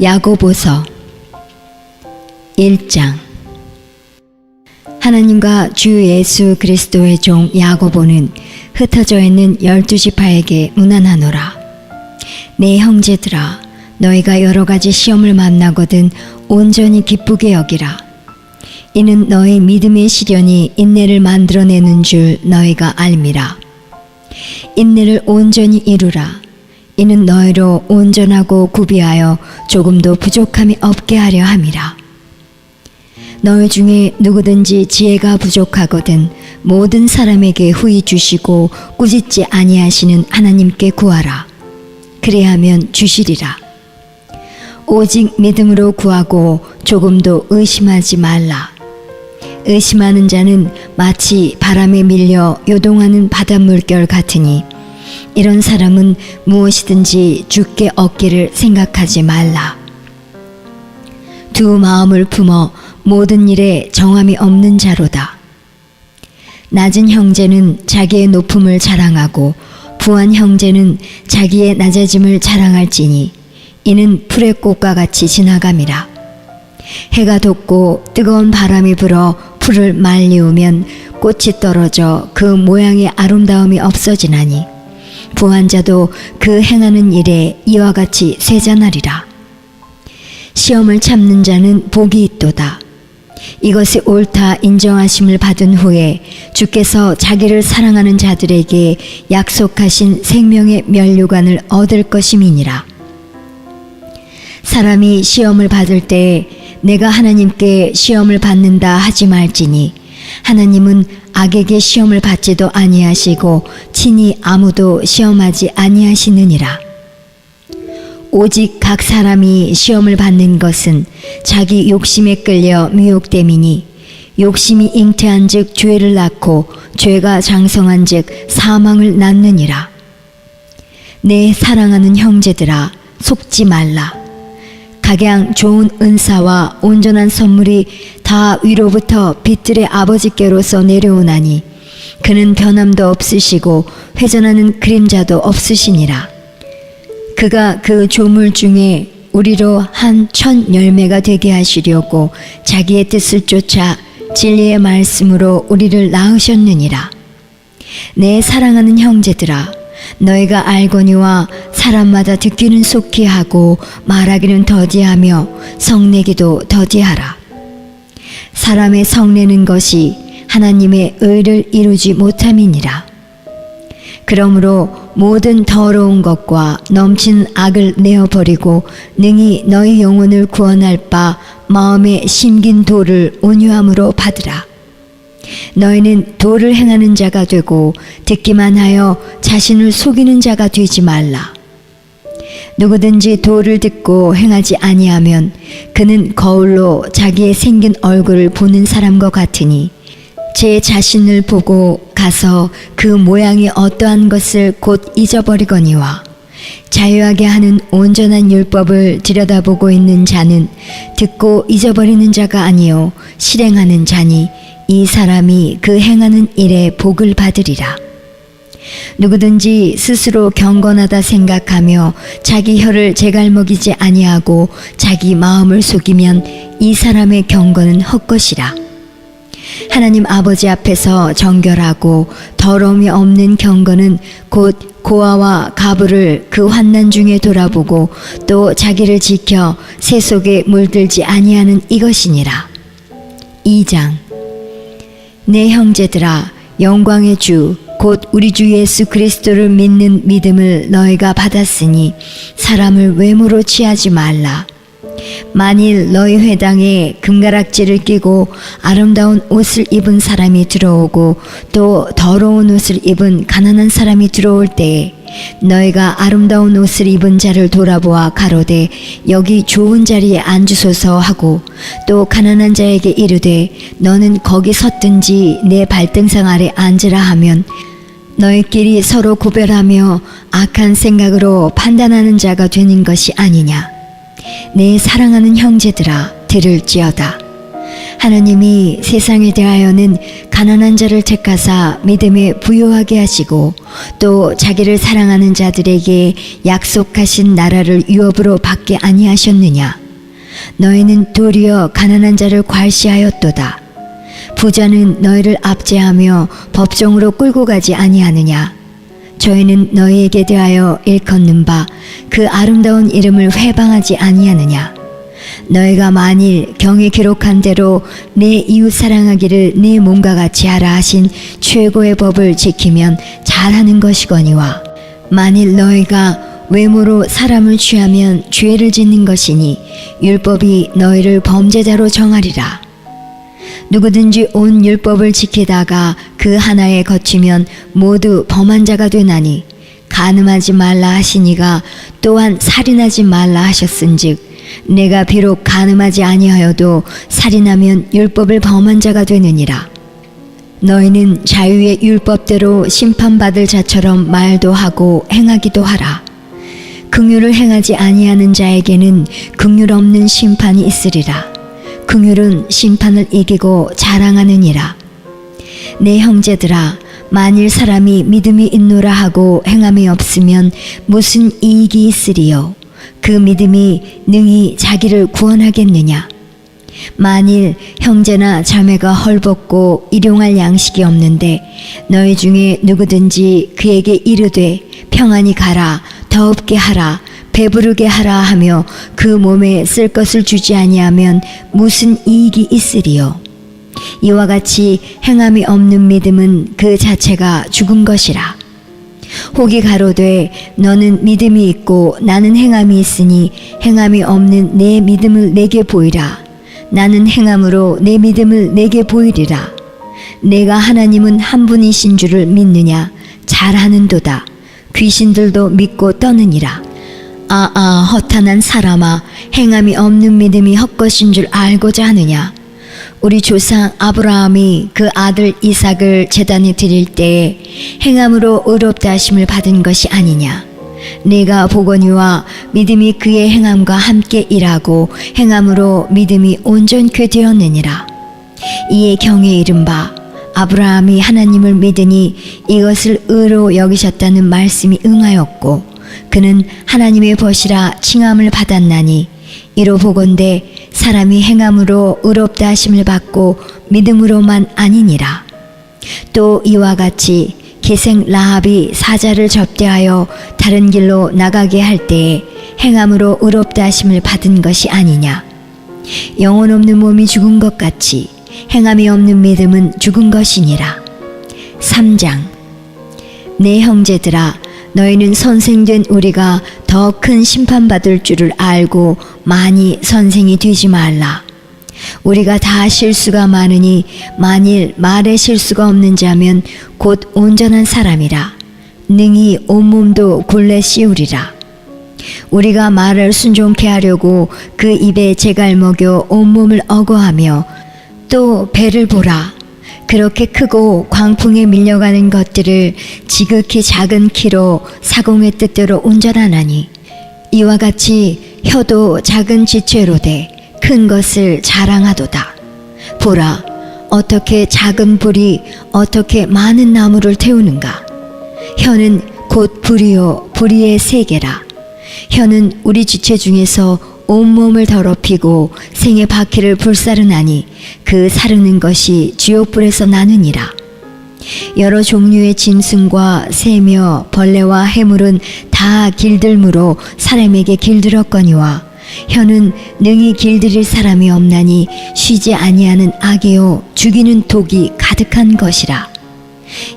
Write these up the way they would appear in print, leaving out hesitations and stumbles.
야고보서 1장. 하나님과 주 예수 그리스도의 종 야고보는 흩어져 있는 12지파에게 문안하노라. 내 형제들아, 너희가 여러 가지 시험을 만나거든 온전히 기쁘게 여기라. 이는 너희 믿음의 시련이 인내를 만들어내는 줄 너희가 알미라. 인내를 온전히 이루라. 이는 너희로 온전하고 구비하여 조금도 부족함이 없게 하려 함이라. 너희 중에 누구든지 지혜가 부족하거든 모든 사람에게 후히 주시고 꾸짖지 아니하시는 하나님께 구하라. 그래야면 주시리라. 오직 믿음으로 구하고 조금도 의심하지 말라. 의심하는 자는 마치 바람에 밀려 요동하는 바닷물결 같으니 이런 사람은 무엇이든지 주께 얻기를 생각하지 말라. 두 마음을 품어 모든 일에 정함이 없는 자로다. 낮은 형제는 자기의 높음을 자랑하고 부한 형제는 자기의 낮아짐을 자랑할지니 이는 풀의 꽃과 같이 지나감이라. 해가 돋고 뜨거운 바람이 불어 풀을 말리우면 꽃이 떨어져 그 모양의 아름다움이 없어지나니 부한 자도 그 행하는 일에 이와 같이 쇠잔하리라. 시험을 참는 자는 복이 있도다. 이것이 옳다 인정하심을 받은 후에 주께서 자기를 사랑하는 자들에게 약속하신 생명의 면류관을 얻을 것임이니라. 사람이 시험을 받을 때 내가 하나님께 시험을 받는다 하지 말지니 하나님은 악에게 시험을 받지도 아니하시고 친히 아무도 시험하지 아니하시느니라. 오직 각 사람이 시험을 받는 것은 자기 욕심에 끌려 미혹됨이니 욕심이 잉태한 즉 죄를 낳고 죄가 장성한 즉 사망을 낳느니라. 내 사랑하는 형제들아, 속지 말라. 각양 좋은 은사와 온전한 선물이 다 위로부터 빛들의 아버지께로서 내려오나니 그는 변함도 없으시고 회전하는 그림자도 없으시니라. 그가 그 조물 중에 우리로 한 천 열매가 되게 하시려고 자기의 뜻을 쫓아 진리의 말씀으로 우리를 낳으셨느니라. 내 사랑하는 형제들아, 너희가 알거니와 사람마다 듣기는 속히 하고 말하기는 더디하며 성내기도 더디하라. 사람의 성내는 것이 하나님의 의를 이루지 못함이니라. 그러므로 모든 더러운 것과 넘치는 악을 내어버리고 능히 너희 영혼을 구원할 바 마음에 심긴 도를 온유함으로 받으라. 너희는 도를 행하는 자가 되고 듣기만 하여 자신을 속이는 자가 되지 말라. 누구든지 도를 듣고 행하지 아니하면 그는 거울로 자기의 생긴 얼굴을 보는 사람과 같으니 제 자신을 보고 가서 그 모양이 어떠한 것을 곧 잊어버리거니와 자유하게 하는 온전한 율법을 들여다보고 있는 자는 듣고 잊어버리는 자가 아니요 실행하는 자니 이 사람이 그 행하는 일에 복을 받으리라. 누구든지 스스로 경건하다 생각하며 자기 혀를 제갈먹이지 아니하고 자기 마음을 속이면 이 사람의 경건은 헛것이라. 하나님 아버지 앞에서 정결하고 더러움이 없는 경건은 곧 고아와 가부를 그 환난 중에 돌아보고 또 자기를 지켜 새 속에 물들지 아니하는 이것이니라. 2장. 내 형제들아, 영광의 주 곧 우리 주 예수 그리스도를 믿는 믿음을 너희가 받았으니 사람을 외모로 취하지 말라. 만일 너희 회당에 금가락지를 끼고 아름다운 옷을 입은 사람이 들어오고 또 더러운 옷을 입은 가난한 사람이 들어올 때에 너희가 아름다운 옷을 입은 자를 돌아보아 가로되 여기 좋은 자리에 앉으소서 하고 또 가난한 자에게 이르되 너는 거기 섰든지 내 발등상 아래 앉으라 하면 너희끼리 서로 구별하며 악한 생각으로 판단하는 자가 되는 것이 아니냐. 내 사랑하는 형제들아, 들을지어다. 하나님이 세상에 대하여는 가난한 자를 택하사 믿음에 부요하게 하시고 또 자기를 사랑하는 자들에게 약속하신 나라를 유업으로 받게 아니하셨느냐. 너희는 도리어 가난한 자를 괄시하였도다. 부자는 너희를 압제하며 법정으로 끌고 가지 아니하느냐. 저희는 너희에게 대하여 일컫는 바 그 아름다운 이름을 회방하지 아니하느냐. 너희가 만일 경에 기록한 대로 내 이웃 사랑하기를 네 몸과 같이 하라 하신 최고의 법을 지키면 잘하는 것이거니와, 만일 너희가 외모로 사람을 취하면 죄를 짓는 것이니 율법이 너희를 범죄자로 정하리라. 누구든지 온 율법을 지키다가 그 하나에 거치면 모두 범한 자가 되나니, 간음하지 말라 하시니가 또한 살인하지 말라 하셨은즉 내가 비록 간음하지 아니하여도 살인하면 율법을 범한 자가 되느니라. 너희는 자유의 율법대로 심판받을 자처럼 말도 하고 행하기도 하라. 긍휼을 행하지 아니하는 자에게는 긍휼 없는 심판이 있으리라. 긍휼은 심판을 이기고 자랑하느니라. 내 형제들아, 만일 사람이 믿음이 있노라 하고 행함이 없으면 무슨 이익이 있으리요? 그 믿음이 능히 자기를 구원하겠느냐? 만일 형제나 자매가 헐벗고 일용할 양식이 없는데 너희 중에 누구든지 그에게 이르되 평안히 가라, 더럽게 하라, 배부르게 하라 하며 그 몸에 쓸 것을 주지 아니하면 무슨 이익이 있으리요? 이와 같이 행함이 없는 믿음은 그 자체가 죽은 것이라. 혹이 가로되 너는 믿음이 있고 나는 행함이 있으니 행함이 없는 내 믿음을 내게 보이라. 나는 행함으로 내 믿음을 내게 보이리라. 내가 하나님은 한 분이신 줄을 믿느냐? 잘하는도다. 귀신들도 믿고 떠느니라. 허탄한 사람아, 행함이 없는 믿음이 헛것인 줄 알고자 하느냐? 우리 조상 아브라함이 그 아들 이삭을 제단에 드릴 때에 행함으로 의롭다 하심을 받은 것이 아니냐. 내가 보거니와 믿음이 그의 행함과 함께 일하고 행함으로 믿음이 온전케 되었느니라. 이에 경에 이른바 아브라함이 하나님을 믿으니 이것을 의로 여기셨다는 말씀이 응하였고 그는 하나님의 벗이라 칭함을 받았나니, 이로 보건대 사람이 행함으로 의롭다 하심을 받고 믿음으로만 아니니라. 또 이와 같이 기생 라합이 사자를 접대하여 다른 길로 나가게 할 때에 행함으로 의롭다 하심을 받은 것이 아니냐. 영혼 없는 몸이 죽은 것 같이 행함이 없는 믿음은 죽은 것이니라. 3장. 내 형제들아, 너희는 선생된 우리가 더 큰 심판받을 줄을 알고 많이 선생이 되지 말라. 우리가 다 실수가 많으니 만일 말에 실수가 없는 자면 곧 온전한 사람이라. 능히 온몸도 굴레 씌우리라. 우리가 말을 순종케 하려고 그 입에 재갈 먹여 온몸을 억어하며 또 배를 보라. 그렇게 크고 광풍에 밀려가는 것들을 지극히 작은 키로 사공의 뜻대로 운전하나니, 이와 같이 혀도 작은 지체로 돼 큰 것을 자랑하도다. 보라, 어떻게 작은 불이 어떻게 많은 나무를 태우는가. 혀는 곧 불이요 불의의 세계라. 혀는 우리 지체 중에서 온몸을 더럽히고 생의 바퀴를 불사르나니 그 사르는 것이 지옥불에서 나느니라. 여러 종류의 짐승과 새며 벌레와 해물은 다 길들므로 사람에게 길들었거니와, 혀는 능히 길들일 사람이 없나니 쉬지 아니하는 악이요 죽이는 독이 가득한 것이라.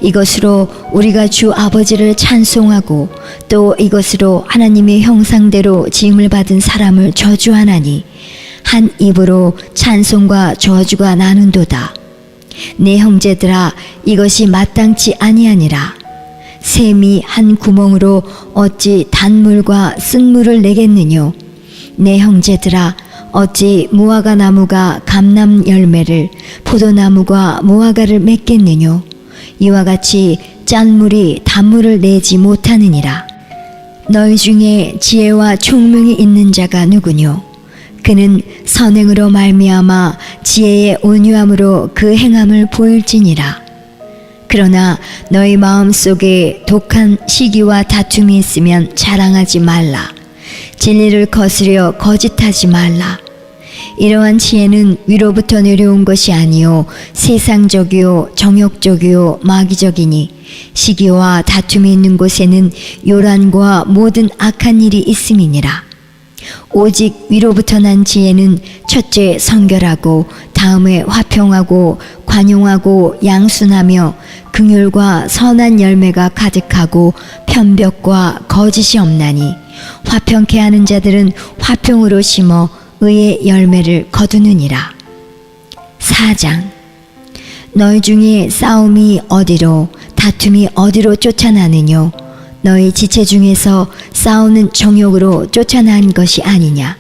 이것으로 우리가 주 아버지를 찬송하고 또 이것으로 하나님의 형상대로 지음을 받은 사람을 저주하나니, 한 입으로 찬송과 저주가 나는도다. 내 형제들아, 이것이 마땅치 아니하니라. 샘이 한 구멍으로 어찌 단물과 쓴물을 내겠느뇨. 내 형제들아, 어찌 무화과 나무가 감람 열매를, 포도나무가 무화과를 맺겠느뇨. 이와 같이 짠물이 단물을 내지 못하느니라. 너희 중에 지혜와 총명이 있는 자가 누구뇨? 그는 선행으로 말미암아 지혜의 온유함으로 그 행함을 보일지니라. 그러나 너희 마음속에 독한 시기와 다툼이 있으면 자랑하지 말라. 진리를 거스려 거짓하지 말라. 이러한 지혜는 위로부터 내려온 것이 아니요 세상적이요 정욕적이요 마귀적이니 시기와 다툼이 있는 곳에는 요란과 모든 악한 일이 있음이니라. 오직 위로부터 난 지혜는 첫째 성결하고 다음에 화평하고 관용하고 양순하며 긍휼과 선한 열매가 가득하고 편벽과 거짓이 없나니 화평케 하는 자들은 화평으로 심어 의의 열매를 거두느니라. 4장. 너희 중에 싸움이 어디로 다툼이 어디로 쫓아나느뇨? 너희 지체 중에서 싸우는 정욕으로 쫓아난 것이 아니냐?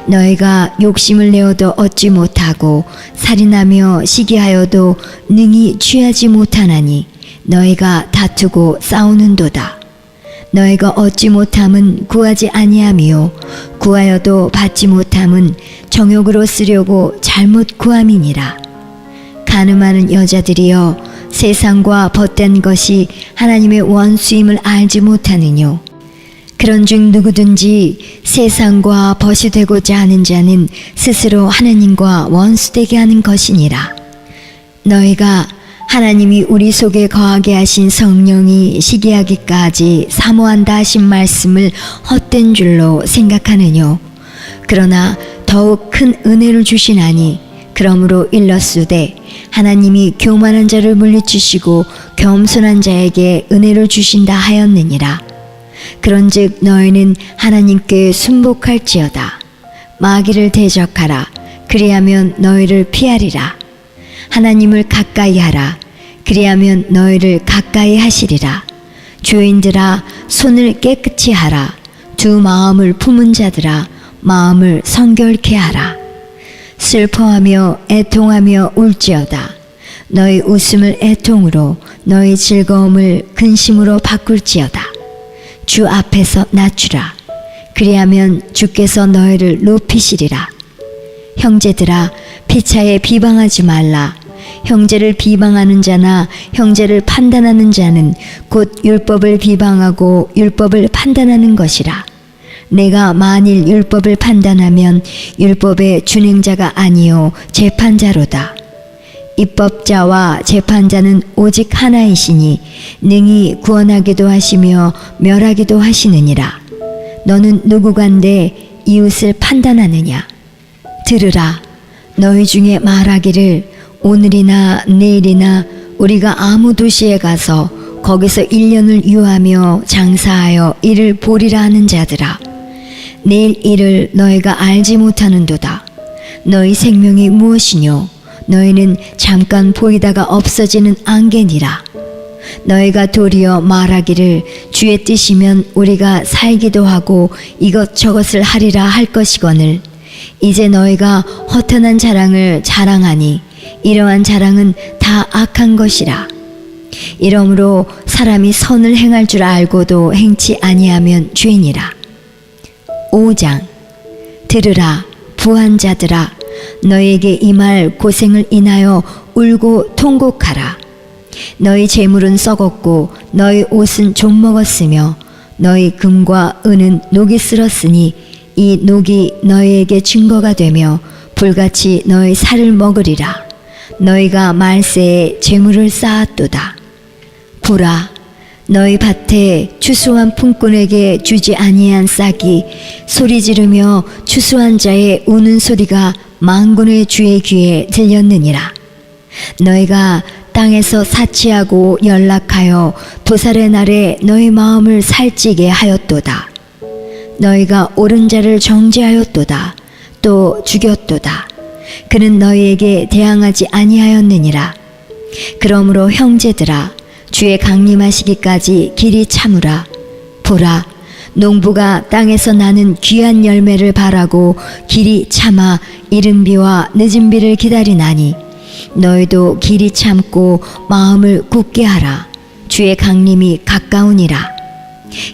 너희가 욕심을 내어도 얻지 못하고 살인하며 시기하여도 능히 취하지 못하나니 너희가 다투고 싸우는도다. 너희가 얻지 못함은 구하지 아니함이요 구하여도 받지 못함은 정욕으로 쓰려고 잘못 구함이니라. 간음하는 여자들이여 세상과 벗된 것이 하나님의 원수임을 알지 못하느뇨? 그런즉 누구든지 세상과 벗이 되고자 하는 자는 스스로 하나님과 원수되게 하는 것이니라. 너희가 하나님이 우리 속에 거하게 하신 성령이 시기하기까지 사모한다 하신 말씀을 헛된 줄로 생각하느뇨? 그러나 더욱 큰 은혜를 주시나니 그러므로 일렀으되 하나님이 교만한 자를 물리치시고 겸손한 자에게 은혜를 주신다 하였느니라. 그런즉 너희는 하나님께 순복할지어다. 마귀를 대적하라. 그리하면 너희를 피하리라. 하나님을 가까이 하라. 그리하면 너희를 가까이 하시리라. 죄인들아 손을 깨끗이 하라. 두 마음을 품은 자들아 마음을 성결케 하라. 슬퍼하며 애통하며 울지어다. 너희 웃음을 애통으로 너희 즐거움을 근심으로 바꿀지어다. 주 앞에서 낮추라. 그리하면 주께서 너희를 높이시리라. 형제들아 피차에 비방하지 말라. 형제를 비방하는 자나 형제를 판단하는 자는 곧 율법을 비방하고 율법을 판단하는 것이라. 내가 만일 율법을 판단하면 율법의 준행자가 아니요 재판자로다. 입법자와 재판자는 오직 하나이시니 능히 구원하기도 하시며 멸하기도 하시느니라. 너는 누구간데 이웃을 판단하느냐? 들으라. 너희 중에 말하기를 오늘이나 내일이나 우리가 아무 도시에 가서 거기서 1년을 유하며 장사하여 이를 보리라 하는 자들아, 내일 일을 너희가 알지 못하는도다. 너희 생명이 무엇이뇨? 너희는 잠깐 보이다가 없어지는 안개니라. 너희가 도리어 말하기를 주의 뜻이면 우리가 살기도 하고 이것저것을 하리라 할 것이거늘 이제 너희가 허탄한 자랑을 자랑하니 이러한 자랑은 다 악한 것이라. 이러므로 사람이 선을 행할 줄 알고도 행치 아니하면 죄니라. 5장. 들으라 부한 자들아, 너희에게 이 말 고생을 인하여 울고 통곡하라. 너희 재물은 썩었고 너희 옷은 좀 먹었으며 너희 금과 은은 녹이 쓸었으니 이 녹이 너희에게 증거가 되며 불같이 너희 살을 먹으리라. 너희가 말세에 재물을 쌓았도다. 보라, 너희 밭에 추수한 품꾼에게 주지 아니한 싹이 소리 지르며 추수한 자의 우는 소리가 만군의 주의 귀에 들렸느니라. 너희가 땅에서 사치하고 연락하여 도살의 날에 너희 마음을 살찌게 하였도다. 너희가 옳은 자를 정죄하였도다. 또 죽였도다. 그는 너희에게 대항하지 아니하였느니라. 그러므로 형제들아, 주의 강림하시기까지 길이 참으라. 보라, 농부가 땅에서 나는 귀한 열매를 바라고 길이 참아 이른 비와 늦은 비를 기다리나니 너희도 길이 참고 마음을 굳게 하라. 주의 강림이 가까우니라.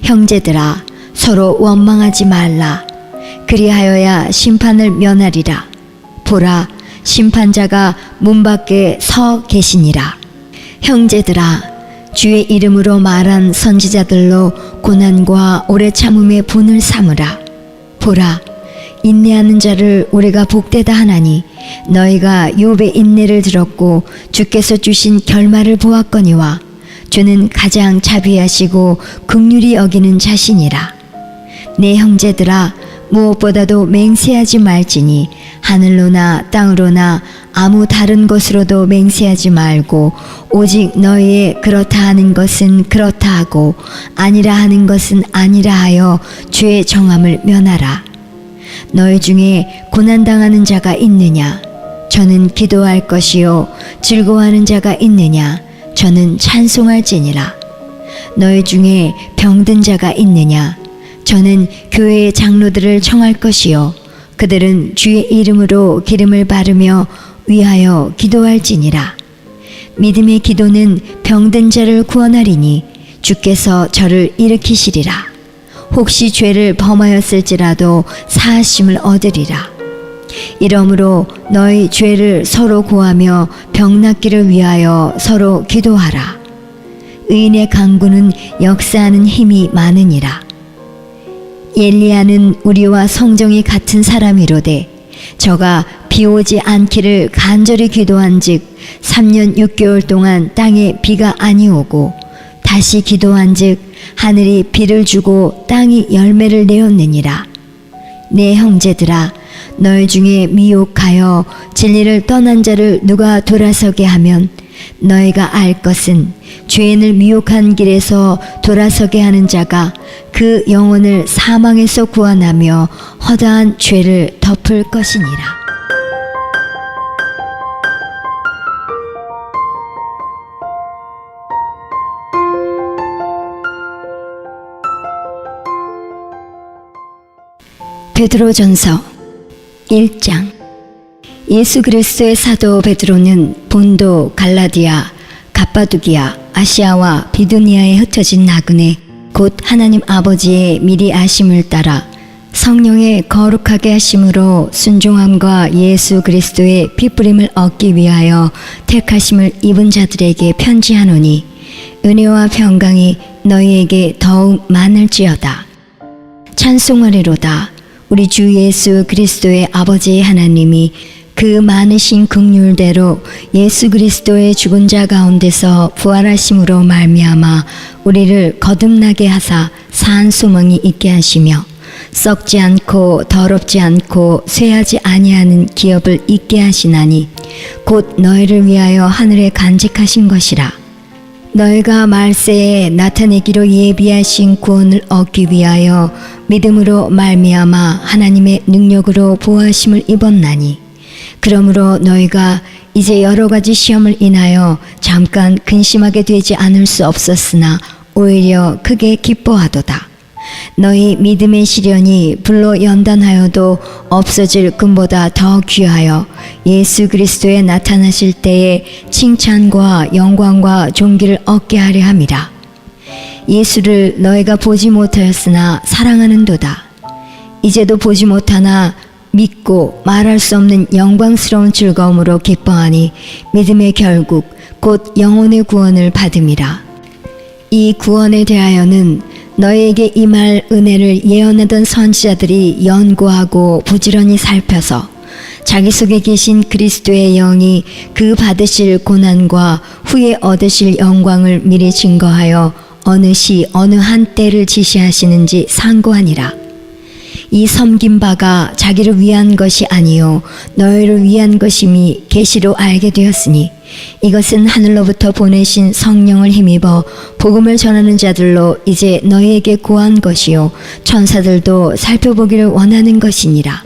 형제들아, 서로 원망하지 말라. 그리하여야 심판을 면하리라. 보라, 심판자가 문 밖에 서 계시니라. 형제들아, 주의 이름으로 말한 선지자들로 고난과 오래 참음의 분을 삼으라. 보라, 인내하는 자를 우리가 복되다 하나니 너희가 욥의 인내를 들었고 주께서 주신 결말을 보았거니와 주는 가장 자비하시고 긍휼히 여기는 자신이라. 내 형제들아, 무엇보다도 맹세하지 말지니 하늘로나 땅으로나 아무 다른 것으로도 맹세하지 말고 오직 너희의 그렇다 하는 것은 그렇다 하고 아니라 하는 것은 아니라 하여 주의 정함을 면하라. 너희 중에 고난당하는 자가 있느냐? 저는 기도할 것이요. 즐거워하는 자가 있느냐? 저는 찬송할지니라. 너희 중에 병든 자가 있느냐? 저는 교회의 장로들을 청할 것이요. 그들은 주의 이름으로 기름을 바르며 위하여 기도할지니라. 믿음의 기도는 병든 자를 구원하리니 주께서 저를 일으키시리라. 혹시 죄를 범하였을지라도 사하심을 얻으리라. 이러므로 너희 죄를 서로 고하며 병 낫기를 위하여 서로 기도하라. 의인의 강구는 역사하는 힘이 많으니라. 엘리야는 우리와 성정이 같은 사람이로되 저가 비 오지 않기를 간절히 기도한즉 3년 6개월 동안 땅에 비가 아니오고 다시 기도한즉 하늘이 비를 주고 땅이 열매를 내었느니라. 내 형제들아, 너희 중에 미혹하여 진리를 떠난 자를 누가 돌아서게 하면 너희가 알 것은 죄인을 미혹한 길에서 돌아서게 하는 자가 그 영혼을 사망에서 구원하며 허다한 죄를 덮을 것이니라. 베드로전서 1장. 예수 그리스도의 사도 베드로는 본도, 갈라디아, 갑바두기아, 아시아와 비두니아에 흩어진 나그네 곧 하나님 아버지의 미리 아심을 따라 성령의 거룩하게 하심으로 순종함과 예수 그리스도의 피뿌림을 얻기 위하여 택하심을 입은 자들에게 편지하노니 은혜와 평강이 너희에게 더욱 많을지어다. 찬송하리로다. 우리 주 예수 그리스도의 아버지 하나님이 그 많으신 긍휼대로 예수 그리스도의 죽은 자 가운데서 부활하심으로 말미암아 우리를 거듭나게 하사 산 소망이 있게 하시며 썩지 않고 더럽지 않고 쇠하지 아니하는 기업을 있게 하시나니 곧 너희를 위하여 하늘에 간직하신 것이라. 너희가 말세에 나타내기로 예비하신 구원을 얻기 위하여 믿음으로 말미암아 하나님의 능력으로 보호하심을 입었나니 그러므로 너희가 이제 여러 가지 시험을 인하여 잠깐 근심하게 되지 않을 수 없었으나 오히려 크게 기뻐하도다. 너희 믿음의 시련이 불로 연단하여도 없어질 금보다 더 귀하여 예수 그리스도에 나타나실 때에 칭찬과 영광과 존귀를 얻게 하려 함이라. 예수를 너희가 보지 못하였으나 사랑하는도다. 이제도 보지 못하나 믿고 말할 수 없는 영광스러운 즐거움으로 기뻐하니 믿음의 결국 곧 영혼의 구원을 받음이라. 이 구원에 대하여는 너희에게 임할 은혜를 예언하던 선지자들이 연구하고 부지런히 살펴서 자기 속에 계신 그리스도의 영이 그 받으실 고난과 후에 얻으실 영광을 미리 증거하여 어느 시 어느 한 때를 지시하시는지 상고하니라. 이 섬긴 바가 자기를 위한 것이 아니요 너희를 위한 것임이 계시로 알게 되었으니 이것은 하늘로부터 보내신 성령을 힘입어 복음을 전하는 자들로 이제 너희에게 고한 것이요 천사들도 살펴보기를 원하는 것이니라.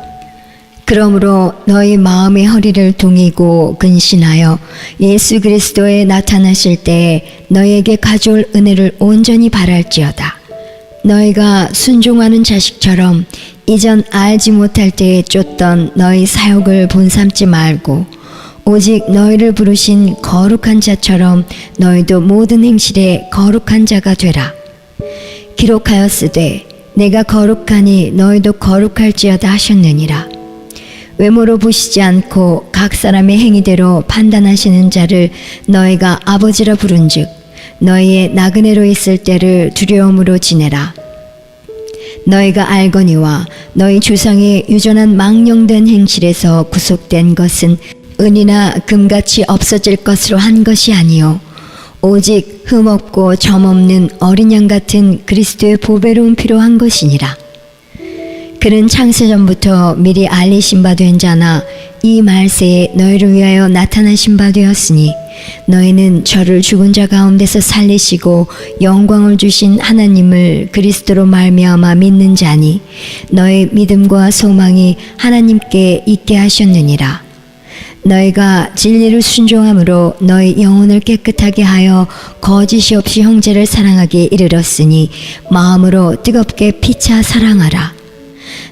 그러므로 너희 마음의 허리를 동이고 근신하여 예수 그리스도에 나타나실 때에 너희에게 가져올 은혜를 온전히 바랄지어다. 너희가 순종하는 자식처럼 이전 알지 못할 때에 쫓던 너희 사욕을 본삼지 말고 오직 너희를 부르신 거룩한 자처럼 너희도 모든 행실에 거룩한 자가 되라. 기록하였으되 내가 거룩하니 너희도 거룩할지어다 하셨느니라. 외모로 보시지 않고 각 사람의 행위대로 판단하시는 자를 너희가 아버지라 부른즉 너희의 나그네로 있을 때를 두려움으로 지내라. 너희가 알거니와 너희 조상의 유전한 망령된 행실에서 구속된 것은 은이나 금같이 없어질 것으로 한 것이 아니요 오직 흠없고 점없는 어린 양 같은 그리스도의 보배로운 피로 한 것이니라. 그는 창세전부터 미리 알리신 바 된 자나 이 말세에 너희를 위하여 나타나신 바 되었으니 너희는 저를 죽은 자 가운데서 살리시고 영광을 주신 하나님을 그리스도로 말미암아 믿는 자니 너희 믿음과 소망이 하나님께 있게 하셨느니라. 너희가 진리를 순종함으로 너희 영혼을 깨끗하게 하여 거짓이 없이 형제를 사랑하기에 이르렀으니 마음으로 뜨겁게 피차 사랑하라.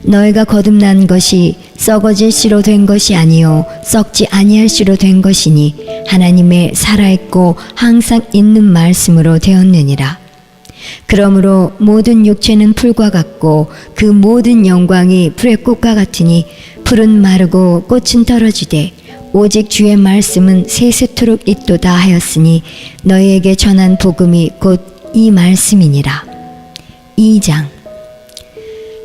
너희가 거듭난 것이 썩어질 씨로 된 것이 아니요 썩지 아니할 씨로 된 것이니 하나님의 살아있고 항상 있는 말씀으로 되었느니라. 그러므로 모든 육체는 풀과 같고 그 모든 영광이 풀의 꽃과 같으니 풀은 마르고 꽃은 떨어지되 오직 주의 말씀은 세세토록 있도다 하였으니 너희에게 전한 복음이 곧 이 말씀이니라. 2장.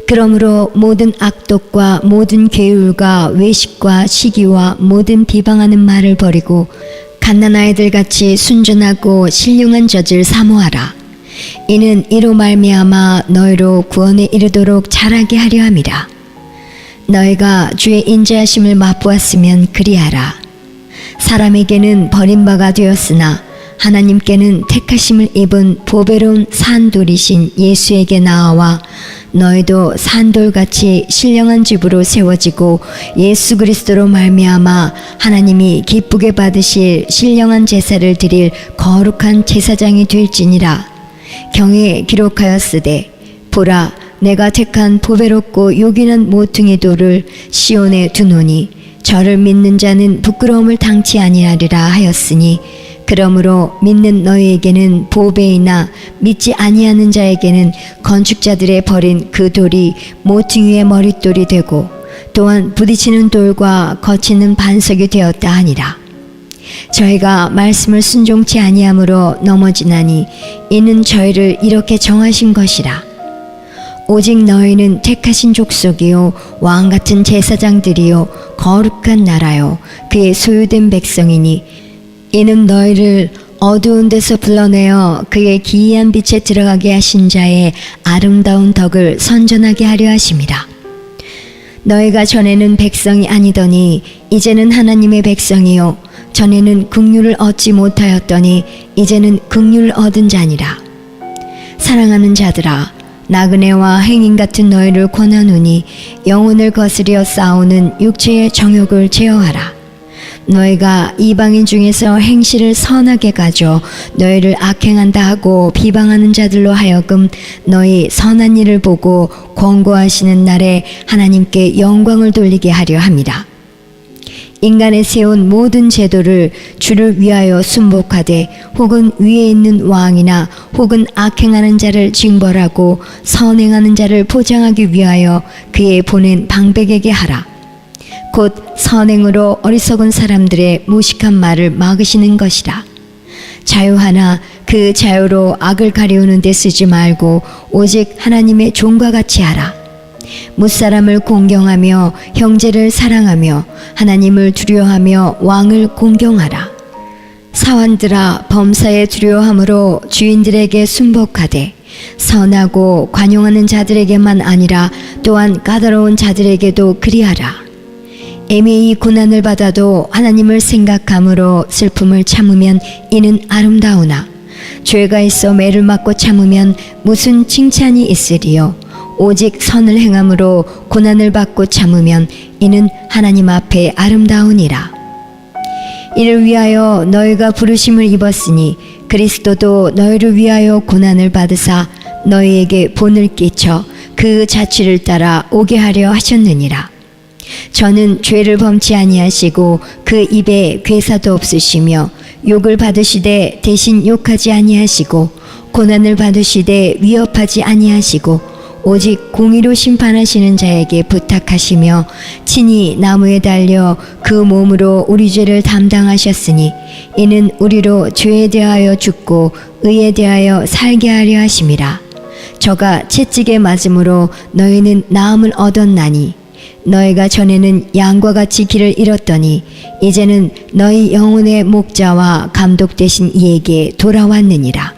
그러므로 모든 악독과 모든 괴율과 외식과 시기와 모든 비방하는 말을 버리고 갓난아이들 같이 순전하고 신령한 젖을 사모하라. 이는 이로 말미암아 너희로 구원에 이르도록 자라게 하려 함이라. 너희가 주의 인자하심을 맛보았으면 그리하라. 사람에게는 버림바가 되었으나 하나님께는 택하심을 입은 보배로운 산돌이신 예수에게 나아와 너희도 산돌같이 신령한 집으로 세워지고 예수 그리스도로 말미암아 하나님이 기쁘게 받으실 신령한 제사를 드릴 거룩한 제사장이 될지니라. 경에 기록하였으되 보라 내가 택한 보배롭고 요긴한 모퉁이 돌을 시온에 두노니 저를 믿는 자는 부끄러움을 당치 아니하리라 하였으니 그러므로 믿는 너희에게는 보배이나 믿지 아니하는 자에게는 건축자들의 버린 그 돌이 모퉁이의 머릿돌이 되고 또한 부딪히는 돌과 거치는 반석이 되었다 하니라. 저희가 말씀을 순종치 아니함으로 넘어지나니 이는 저희를 이렇게 정하신 것이라. 오직 너희는 택하신 족속이요 왕같은 제사장들이요 거룩한 나라요 그의 소유된 백성이니 이는 너희를 어두운 데서 불러내어 그의 기이한 빛에 들어가게 하신 자의 아름다운 덕을 선전하게 하려 하심이라. 너희가 전에는 백성이 아니더니 이제는 하나님의 백성이요 전에는 긍휼을 얻지 못하였더니 이제는 긍휼을 얻은 자니라. 사랑하는 자들아 나그네와 행인 같은 너희를 권하노니 영혼을 거스려 싸우는 육체의 정욕을 제어하라. 너희가 이방인 중에서 행실을 선하게 가져 너희를 악행한다 하고 비방하는 자들로 하여금 너희 선한 일을 보고 권고하시는 날에 하나님께 영광을 돌리게 하려 함이라. 인간에 세운 모든 제도를 주를 위하여 순복하되 혹은 위에 있는 왕이나 혹은 악행하는 자를 징벌하고 선행하는 자를 포장하기 위하여 그의 보낸 방백에게 하라. 곧 선행으로 어리석은 사람들의 무식한 말을 막으시는 것이라. 자유하나 그 자유로 악을 가리우는 데 쓰지 말고 오직 하나님의 종과 같이 하라. 무사람을 공경하며 형제를 사랑하며 하나님을 두려워하며 왕을 공경하라. 사환들아 범사에 두려워함으로 주인들에게 순복하되 선하고 관용하는 자들에게만 아니라 또한 까다로운 자들에게도 그리하라. 애매히 고난을 받아도 하나님을 생각함으로 슬픔을 참으면 이는 아름다우나 죄가 있어 매를 맞고 참으면 무슨 칭찬이 있으리요. 오직 선을 행함으로 고난을 받고 참으면 이는 하나님 앞에 아름다우니라. 이를 위하여 너희가 부르심을 입었으니 그리스도도 너희를 위하여 고난을 받으사 너희에게 본을 끼쳐 그 자취를 따라 오게 하려 하셨느니라. 저는 죄를 범치 아니하시고 그 입에 괴사도 없으시며 욕을 받으시되 대신 욕하지 아니하시고 고난을 받으시되 위협하지 아니하시고 오직 공의로 심판하시는 자에게 부탁하시며 친히 나무에 달려 그 몸으로 우리 죄를 담당하셨으니 이는 우리로 죄에 대하여 죽고 의에 대하여 살게 하려 하심이라. 저가 채찍에 맞음으로 너희는 나음을 얻었나니 너희가 전에는 양과 같이 길을 잃었더니 이제는 너희 영혼의 목자와 감독 되신 이에게 돌아왔느니라.